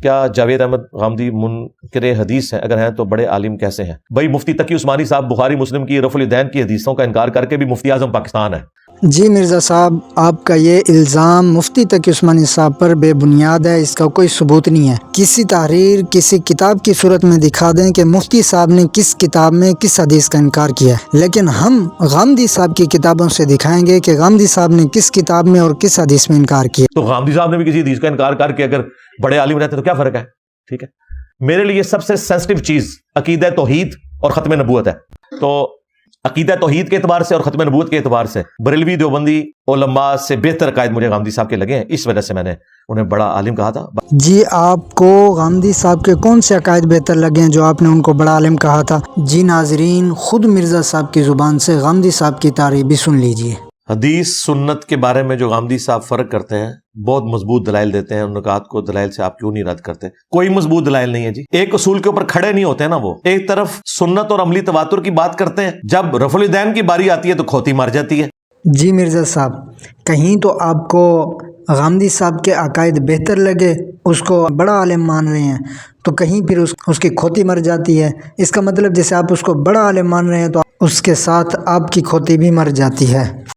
کیا جاوید احمد غامدی منکر حدیث ہیں؟ اگر ہیں تو بڑے عالم کیسے ہیں؟ بھائی مفتی تقی عثمانی صاحب بخاری مسلم کی رفع الیدین کی حدیثوں کا انکار کر کے بھی مفتی اعظم پاکستان ہے۔ جی مرزا صاحب، آپ کا یہ الزام مفتی تقی عثمانی صاحب پر بے بنیاد ہے، اس کا کوئی ثبوت نہیں ہے۔ کسی تحریر، کسی کتاب کی صورت میں دکھا دیں کہ مفتی صاحب نے کس کتاب میں کس حدیث کا انکار کیا ہے، لیکن ہم غامدی صاحب کی کتابوں سے دکھائیں گے کہ غامدی صاحب نے کس کتاب میں اور کس حدیث میں انکار کیا۔ تو غامدی صاحب نے بھی کسی حدیث کا انکار کر کے اگر بڑے عالم رہتے تو کیا فرق ہے؟ ٹھیک ہے، میرے لیے سب سے سینسٹیو چیز عقیدہ توحید اور ختم نبوت ہے۔ تو عقیدہ توحید کے اعتبار سے اور ختم نبوت کے اعتبار سے بریلوی دیوبندی علماء سے بہتر عقائد مجھے غامدی صاحب کے لگے ہیں، اس وجہ سے میں نے انہیں بڑا عالم کہا تھا۔ جی آپ کو غامدی صاحب کے کون سے عقائد بہتر لگے ہیں جو آپ نے ان کو بڑا عالم کہا تھا؟ جی ناظرین، خود مرزا صاحب کی زبان سے غامدی صاحب کی تعریف بھی سن لیجئے۔ حدیث سنت کے بارے میں جو غامدی صاحب فرق کرتے ہیں، بہت مضبوط دلائل دیتے ہیں، ان نکات کو دلائل سے آپ کیوں نہیں رد کرتے؟ کوئی مضبوط دلائل نہیں ہے جی، ایک اصول کے اوپر کھڑے نہیں ہوتے ہیں نا وہ۔ ایک طرف سنت اور عملی تواتر کی بات کرتے ہیں، جب رفع الیدین کی باری آتی ہے تو کھوتی مر جاتی ہے۔ جی مرزا صاحب، کہیں تو آپ کو غامدی صاحب کے عقائد بہتر لگے، اس کو بڑا عالم مان رہے ہیں، تو کہیں پھر اس کی کھوتی مر جاتی ہے۔ اس کا مطلب جیسے آپ اس کو بڑا عالم مان رہے ہیں تو اس کے ساتھ آپ کی کھوتی بھی مر جاتی ہے۔